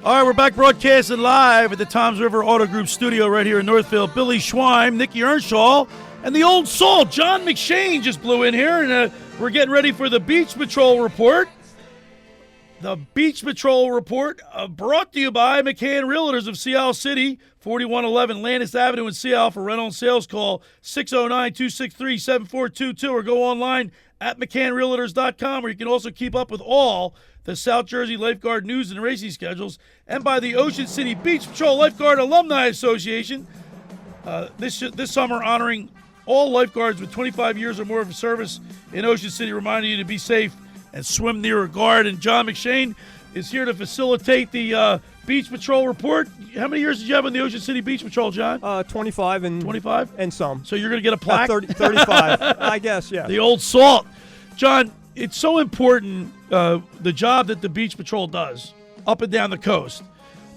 All right, we're back broadcasting live at the Toms River Auto Group studio right here in Northfield. Billy Schweim, Nikki Earnshaw, and the old soul, John McShane, just blew in here, and we're getting ready for the Beach Patrol Report. The Beach Patrol Report brought to you by McCann Realtors of Sea Isle City, 4111 Landis Avenue in Sea Isle. For rental and sales, call 609-263-7422 or go online at McCannRealtors.com, where you can also keep up with all the South Jersey Lifeguard news and racing schedules, and by the Ocean City Beach Patrol Lifeguard Alumni Association. This summer honoring all lifeguards with 25 years or more of service in Ocean City, reminding you to be safe and swim near a guard. And John McShane is here to facilitate the Beach Patrol Report. How many years did you have in the Ocean City Beach Patrol, John? 25 and 25 and some. So you're going to get a plaque? 35, I guess, yeah. The old salt. John, it's so important, the job that the Beach Patrol does up and down the coast.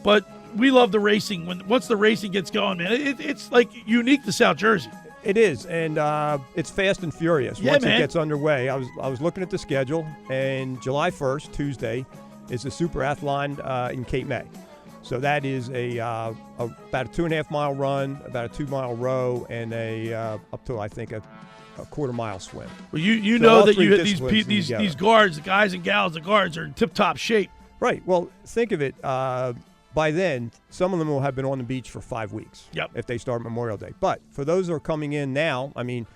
But we love the racing. Once the racing gets going, man, it's like unique to South Jersey. It is, and it's fast and furious once it gets underway. I was looking at the schedule, and July 1st, Tuesday, is the Super Athlon in Cape May. So that is about a 2.5-mile run, about a 2-mile row, and up to, I think, a quarter-mile swim. Well, you know that you these guards, the guys and gals, the guards are in tip-top shape. Right. Well, think of it. By then, some of them will have been on the beach for 5 weeks if they start Memorial Day. But for those who are coming in now, I mean,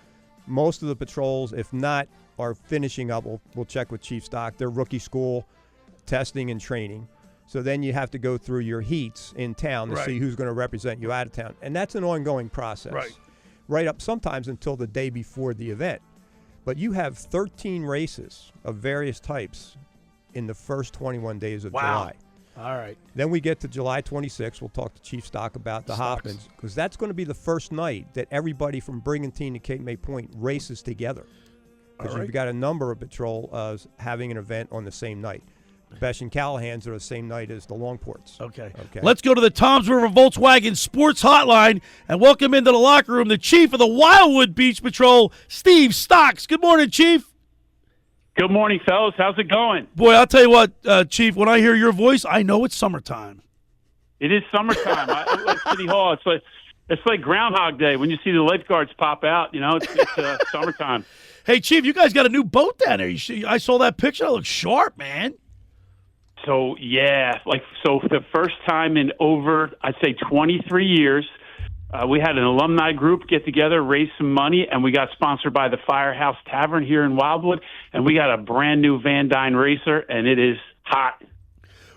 most of the patrols, if not, are finishing up. We'll check with Chief Stock. They're rookie school testing and training. So then you have to go through your heats in town to see who's going to represent you out of town. And that's an ongoing process. Right up sometimes until the day before the event. But you have 13 races of various types in the first 21 days of July. All right. Then we get to July 26th. We'll talk to Chief Stock about the Hoffmans, because that's going to be the first night that everybody from Brigantine to Cape May Point races together. Because you've got a number of patrols having an event on the same night. Besh and Callahan's are the same night as the Longports. Okay. Let's go to the Toms River Volkswagen Sports Hotline and welcome into the locker room the Chief of the Wildwood Beach Patrol, Steve Stocks. Good morning, Chief. Good morning, fellas. How's it going? Boy, I'll tell you what, Chief, when I hear your voice, I know it's summertime. It is summertime. At City Hall, it's like Groundhog Day when you see the lifeguards pop out. You know, it's summertime. Hey, Chief, you guys got a new boat down there. I saw that picture. It looks sharp, man. So, for the first time in over, I'd say 23 years, we had an alumni group get together, raise some money, and we got sponsored by the Firehouse Tavern here in Wildwood, and we got a brand-new Van Dyne racer, and it is hot.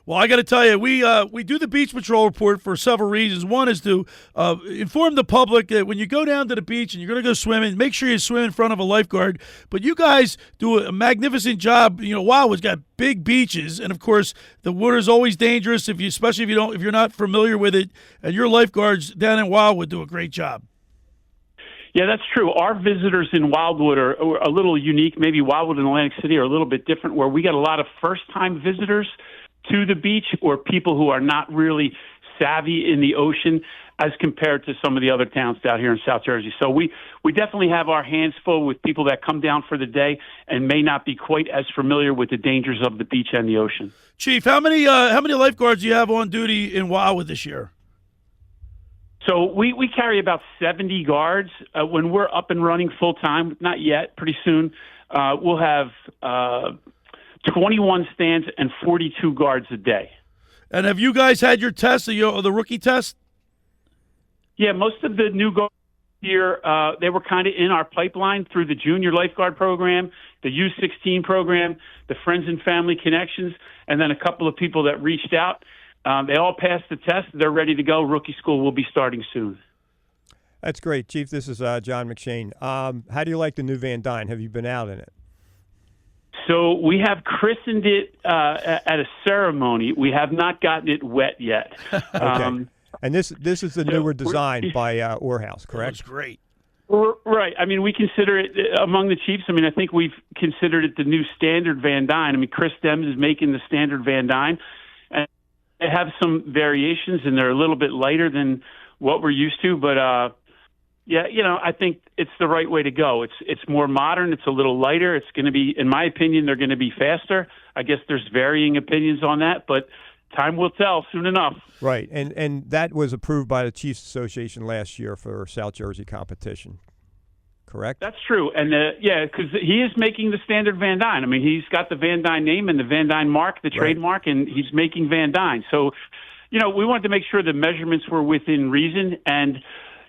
Well, I got to tell you, we do the Beach Patrol Report for several reasons. One is to inform the public that when you go down to the beach and you're going to go swimming, make sure you swim in front of a lifeguard. But you guys do a magnificent job. You know, Wildwood's got big beaches, and of course, the water's always dangerous especially if you're not familiar with it. And your lifeguards down in Wildwood do a great job. Yeah, that's true. Our visitors in Wildwood are a little unique. Maybe Wildwood and Atlantic City are a little bit different, where we got a lot of first-time visitors to the beach, or people who are not really savvy in the ocean as compared to some of the other towns down here in South Jersey. So we definitely have our hands full with people that come down for the day and may not be quite as familiar with the dangers of the beach and the ocean. Chief, how many lifeguards do you have on duty in Wildwood this year? So we carry about 70 guards. When we're up and running full-time, not yet, pretty soon, we'll have 21 stands and 42 guards a day. And have you guys had your test, the rookie test? Yeah, most of the new guards here, they were kind of in our pipeline through the junior lifeguard program, the U16 program, the Friends and Family Connections, and then a couple of people that reached out. They all passed the test. They're ready to go. Rookie school will be starting soon. That's great, Chief. This is John McShane. How do you like the new Van Dyne? Have you been out in it? So we have christened it at a ceremony. We have not gotten it wet yet. Okay. And this is the newer design by Orehouse, correct? That's great. Right. I mean, we consider it among the Chiefs. I mean, I think we've considered it the new standard Van Dyne. I mean, Chris Dems is making the standard Van Dyne. And they have some variations, and they're a little bit lighter than what we're used to. But, yeah, you know, I think it's the right way to go. It's more modern. It's a little lighter. It's going to be, in my opinion, they're going to be faster. I guess there's varying opinions on that. But time will tell soon enough. Right, and that was approved by the Chiefs Association last year for South Jersey competition. Correct? That's true. And, because he is making the standard Van Dyne. I mean, he's got the Van Dyne name and the Van Dyne mark, the trademark, and he's making Van Dyne. So, we wanted to make sure the measurements were within reason. And,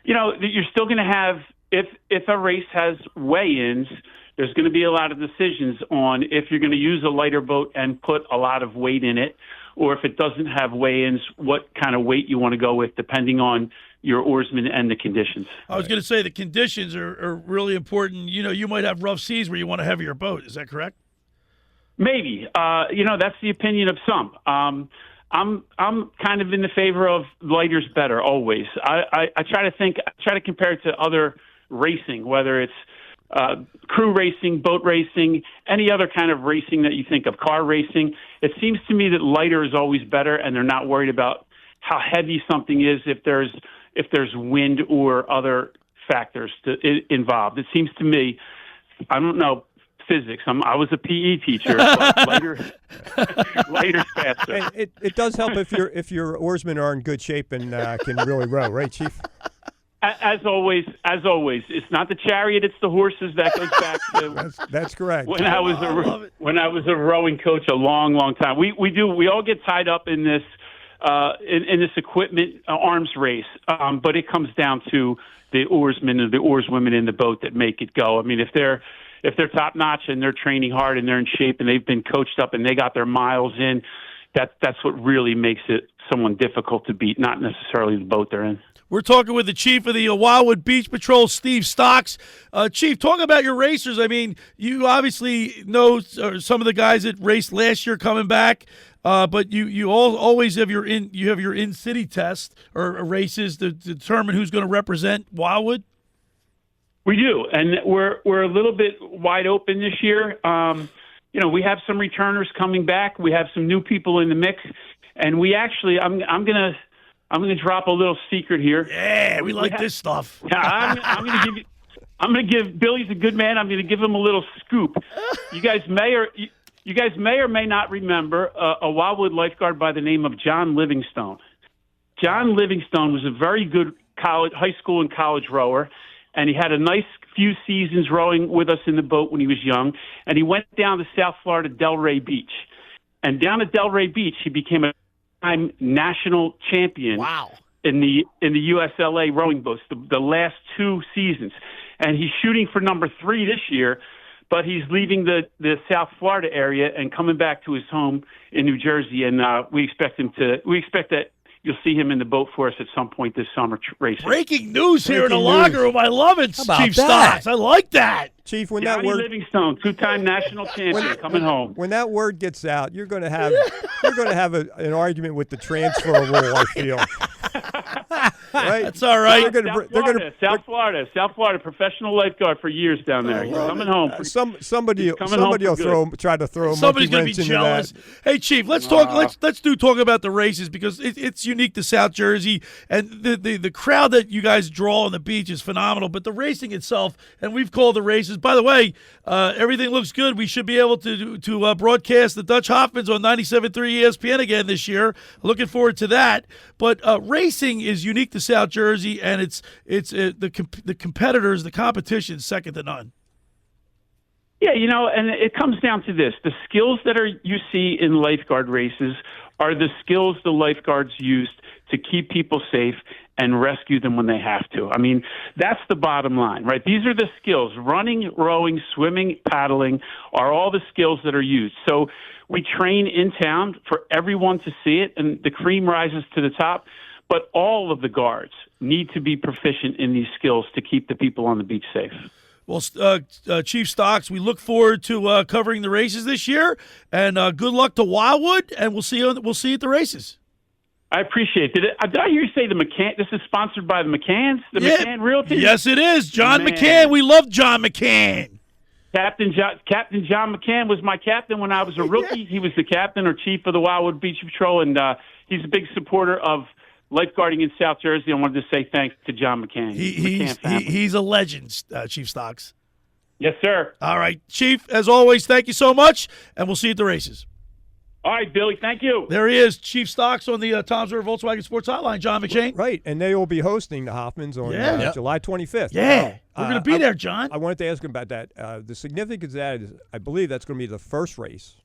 you're still going to have, if a race has weigh-ins, there's going to be a lot of decisions on if you're going to use a lighter boat and put a lot of weight in it, or if it doesn't have weigh-ins, what kind of weight you want to go with, depending on your oarsmen and the conditions. I was going to say the conditions are really important. You might have rough seas where you want a heavier boat. Is that correct? Maybe. That's the opinion of some. I'm kind of in the favor of lighter's better always. I try to compare it to other racing, whether it's crew racing, boat racing, any other kind of racing that you think of, car racing. It seems to me that lighter is always better, and they're not worried about how heavy something is if there's wind or other factors involved. It seems to me, I don't know physics. I was a PE teacher, but lighter's faster. And it does help if your oarsmen are in good shape and can really row, right, Chief? As always, it's not the chariot; it's the horses. That goes back to that's correct. When I was a rowing coach a long time. We all get tied up in this in this equipment arms race, but it comes down to the oarsmen and the oarswomen in the boat that make it go. I mean, if they're top notch and they're training hard and they're in shape and they've been coached up and they got their miles in, that's what really makes it someone difficult to beat, not necessarily the boat they're in. We're talking with the chief of the Wildwood Beach Patrol, Steve Stocks. Chief, talk about your racers. I mean, you obviously know some of the guys that raced last year coming back, but you always have your in-city test or races to determine who's going to represent Wildwood. We do, and we're a little bit wide open this year. We have some returners coming back. We have some new people in the mix, and we actually, I'm gonna drop a little secret here. Yeah, we like this stuff. I'm gonna give Billy's a good man. I'm gonna give him a little scoop. You guys may or may not remember a Wildwood lifeguard by the name of John Livingstone. John Livingstone was a very good high school and college rower, and he had a nice few seasons rowing with us in the boat when he was young. And he went down to South Florida, Delray Beach, and down at Delray Beach, he became a time national champion. Wow. In the USLA rowing boats, the last 2 seasons. And he's shooting for number 3 this year, but he's leaving the South Florida area and coming back to his home in New Jersey. And we expect that you'll see him in the boat for us at some point this summer racing. Breaking news here in the locker room. I love it, Chief Stocks. I like that. Chief, when Johnny that word Livingstone, 2-time national champion, coming home. When that word gets out, you're going to have an argument with the transfer rule, I feel. Right? That's all right. South Florida, professional lifeguard for years down there. He's coming home. Somebody will try to throw a Somebody's monkey going to wrench be jealous. into that. Hey, Chief, let's talk. Let's talk about the races because it's unique to South Jersey, and the crowd that you guys draw on the beach is phenomenal. But the racing itself, and we've called the races. By the way, everything looks good. We should be able to broadcast the Dutch Hoffmans on 97.3 ESPN again this year. Looking forward to that. But racing is unique to South Jersey, and it's the competitors, the competition, second to none. Yeah, and it comes down to this: the skills that you see in lifeguard races are the skills the lifeguards used to keep people safe and rescue them when they have to. I mean, that's the bottom line, right? These are the skills. Running, rowing, swimming, paddling are all the skills that are used. So we train in town for everyone to see it, and the cream rises to the top. But all of the guards need to be proficient in these skills to keep the people on the beach safe. Well, Chief Stocks, we look forward to covering the races this year, and good luck to Wildwood, and we'll see you at the races. I appreciate it. Did I hear you say the McCann? This is sponsored by the McCanns, McCann Realty. Yes, it is. John McCann. We love John McCann. Captain John McCann was my captain when I was a rookie. He was the captain or chief of the Wildwood Beach Patrol, and he's a big supporter of lifeguarding in South Jersey. I wanted to say thanks to John McCann. He's a legend, Chief Stocks. Yes, sir. All right, Chief, as always, thank you so much, and we'll see you at the races. All right, Billy, thank you. There he is, Chief Stocks on the Tom's River Volkswagen Sports Hotline, John McShane. Right, and they will be hosting the Hoffmans on July 25th. Yeah, we're going to be there, John. I wanted to ask him about that. The significance of that is I believe that's going to be the first race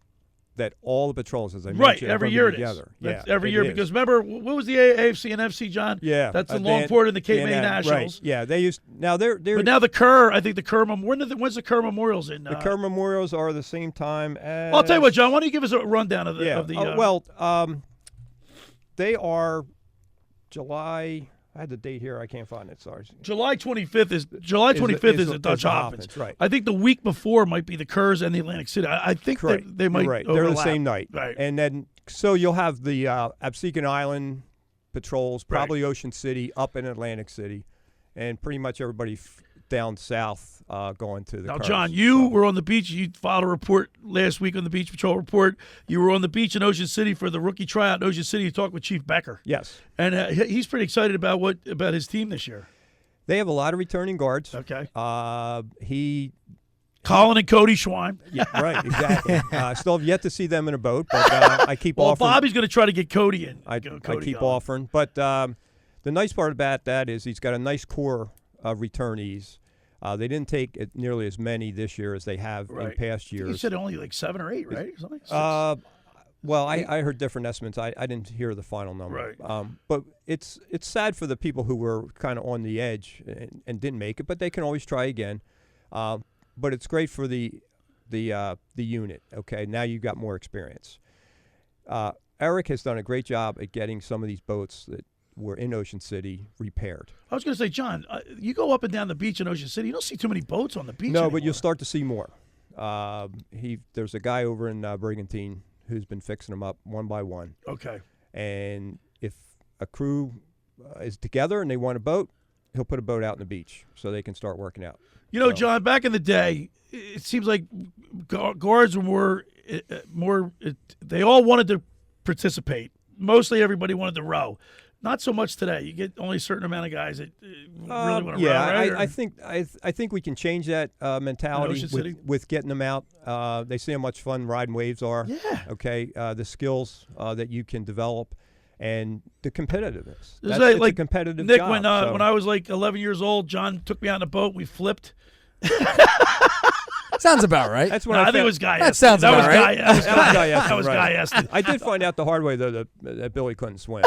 that all the patrols, as I mentioned, every year it together. is. Every year, because remember, what was the AFC and FC, John? Yeah. That's the Longport and the Cape May Nationals. Right. Yeah, they used – now they're – But now the Kerr, I think the Kerr – when's the Kerr Memorials in? The Kerr Memorials are the same time as – I'll tell you what, John, why don't you give us a rundown of the they are July – I had the date here. I can't find it. Sorry. July 25th is the Dutch Hoffmans. Right. I think the week before might be the Kerrs and the Atlantic City. I think they might overlap. They're the same night. Right. And then so you'll have the Absecon Island patrols, probably Ocean City, up in Atlantic City, and pretty much everybody down south going to the Now, Kerrs. John, you were on the beach. You filed a report last week on the Beach Patrol Report. You were on the beach in Ocean City for the rookie tryout in Ocean City. You talked with Chief Becker. Yes. And he's pretty excited about his team this year. They have a lot of returning guards. Okay. Colin and Cody Schweim. Yeah, right, exactly. Still have yet to see them in a boat, but I keep offering. Bobby's going to try to get Cody in. I keep offering. But the nice part about that is he's got a nice core of returnees. They didn't take nearly as many this year as they have in past years. You said only like 7 or 8, right? Well, I heard different estimates. I didn't hear the final number. Right. But it's sad for the people who were kind of on the edge and didn't make it, but they can always try again. But it's great for the unit. Okay, now you've got more experience. Eric has done a great job at getting some of these boats that were in Ocean City repaired. I was going to say, John, you go up and down the beach in Ocean City, you don't see too many boats on the beach No, anymore. but you'll start to see more. There's a guy over in Brigantine who's been fixing them up one by one. Okay. And if a crew is together and they want a boat, he'll put a boat out on the beach so they can start working out. You know, John, back in the day, it seems like guards were more they all wanted to participate. Mostly everybody wanted to row. Not so much today. You get only a certain amount of guys that really want to row, right? I think we can change that mentality with getting them out. They see how much fun riding waves are. Yeah. Okay. The skills that you can develop and the competitiveness. It's a competitive Nick, job. when I was like 11 years old, John took me on a boat. We flipped. Sounds about right. That's when I think it was Guy. That sounds about right. That was Guy Eston. I did find out the hard way though that Billy couldn't swim.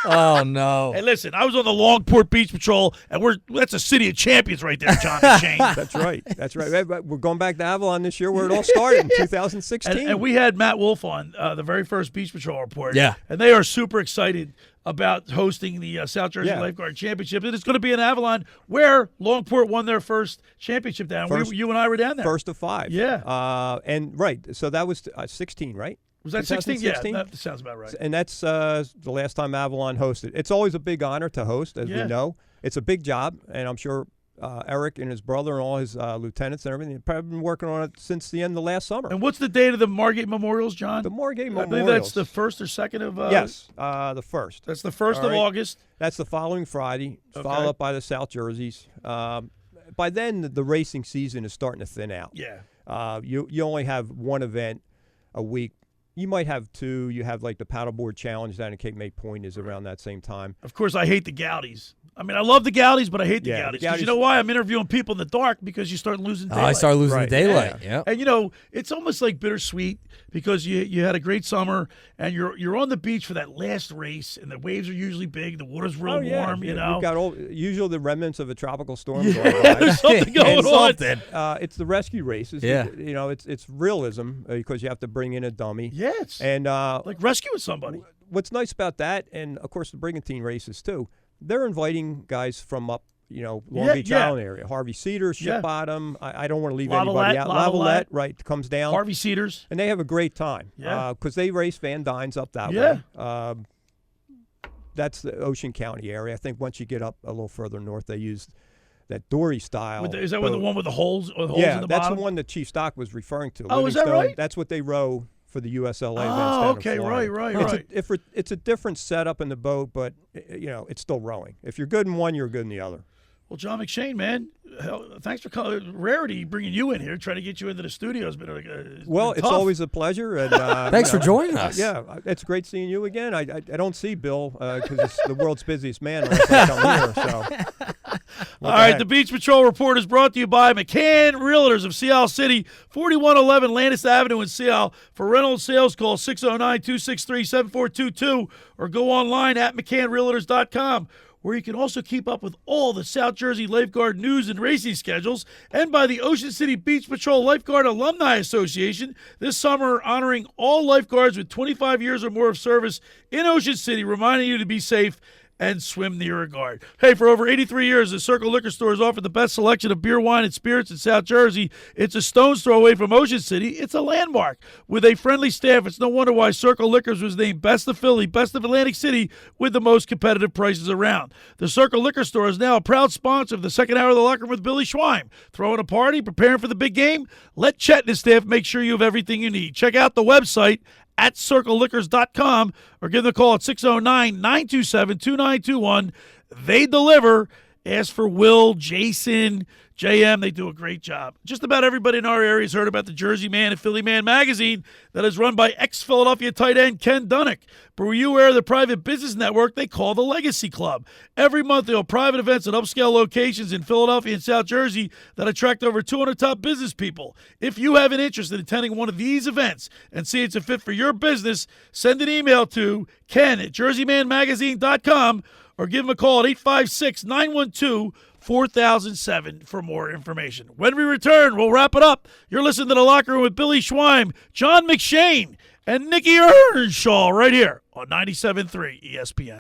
Oh no! Hey, listen, I was on the Longport Beach Patrol, and that's a city of champions right there, John McShane. That's right. We're going back to Avalon this year, where it all started in 2016. And we had Matt Wolf on the very first Beach Patrol report. Yeah, and they are super excited about hosting the South Jersey Lifeguard Championship. And it's going to be in Avalon, where Longport won their first championship down. You and I were down there. First of 5. Yeah. So that was 16, right? Was that 16? Yeah, that sounds about right. And that's the last time Avalon hosted. It's always a big honor to host, as we know. It's a big job, and I'm sure Eric and his brother and all his lieutenants and everything have probably been working on it since the end of last summer. And what's the date of the Margate Memorials, John? The Margate Memorials. I believe that's the 1st or 2nd of... Yes, the 1st. That's the 1st of August. That's the following Friday, followed up by the South Jerseys. By then, the racing season is starting to thin out. Yeah. You only have one event a week. You might have 2. You have like the paddleboard challenge down in Cape May Point is around that same time. Of course, I hate the Goudies. I mean, I love the Goudies, but I hate the Goudies. Because you know why? I'm interviewing people in the dark because you start losing daylight. I start losing daylight. Yeah. And, you know, it's almost like bittersweet because you had a great summer and you're on the beach for that last race and the waves are usually big. The water's real warm, you know. You've got usually the remnants of a tropical storm going by. There's something going on. It's the rescue races. Yeah. You know, it's realism because you have to bring in a dummy. Yes. And like rescuing somebody. What's nice about that, and of course the Brigantine races too, they're inviting guys from up, Long Beach Island area. Harvey Cedars, Ship Bottom. I don't want to leave anybody out. Lavalette, right, comes down. Harvey Cedars. And they have a great time. Yeah. Because they race Van Dynes up that way. That's the Ocean County area. I think once you get up a little further north, they use that dory style. Is that the one with the holes in the bottom? bottom? The one that Chief Stock was referring to. Oh, is that right? That's what they row for the USLA events down in Florida. Right. It's a different setup in the boat, but it's still rowing. If you're good in one, you're good in the other. Well, John McShane, man, thanks for Rarity bringing you in here, trying to get you into the studio. It's it's always a pleasure. And thanks for joining us. Yeah, it's great seeing you again. I don't see Bill because it's the world's busiest man unless I come here. So. All right, the Beach Patrol Report is brought to you by McCann Realtors of Sea Isle City, 4111 Landis Avenue in Sea Isle. For rental and sales, call 609-263-7422 or go online at McCannRealtors.com, where you can also keep up with all the South Jersey Lifeguard news and racing schedules, and by the Ocean City Beach Patrol Lifeguard Alumni Association, this summer honoring all lifeguards with 25 years or more of service in Ocean City, reminding you to be safe and swim near a guard. Hey, for over 83 years, the Circle Liquor Store has offered the best selection of beer, wine, and spirits in South Jersey. It's a stone's throw away from Ocean City. It's a landmark. With a friendly staff, it's no wonder why Circle Liquors was named Best of Philly, Best of Atlantic City, with the most competitive prices around. The Circle Liquor Store is now a proud sponsor of the second hour of the Locker Room with Billy Schweim. Throwing a party, preparing for the big game? Let Chet and his staff make sure you have everything you need. Check out the website at circleliquors.com or give them a call at 609-927-2921. They deliver. Ask for Will, Jason, JM. They do a great job. Just about everybody in our area has heard about the Jersey Man and Philly Man magazine that is run by ex-Philadelphia tight end Ken Dunnick. But were you aware of the private business network they call the Legacy Club? Every month, they'll have private events at upscale locations in Philadelphia and South Jersey that attract over 200 top business people. If you have an interest in attending one of these events and see it's a fit for your business, send an email to ken@jerseymanmagazine.com or give him a call at 856-912-4007 for more information. When we return, we'll wrap it up. You're listening to The Locker Room with Billy Schweim, John McShane, and Nikki Earnshaw right here on 97.3 ESPN.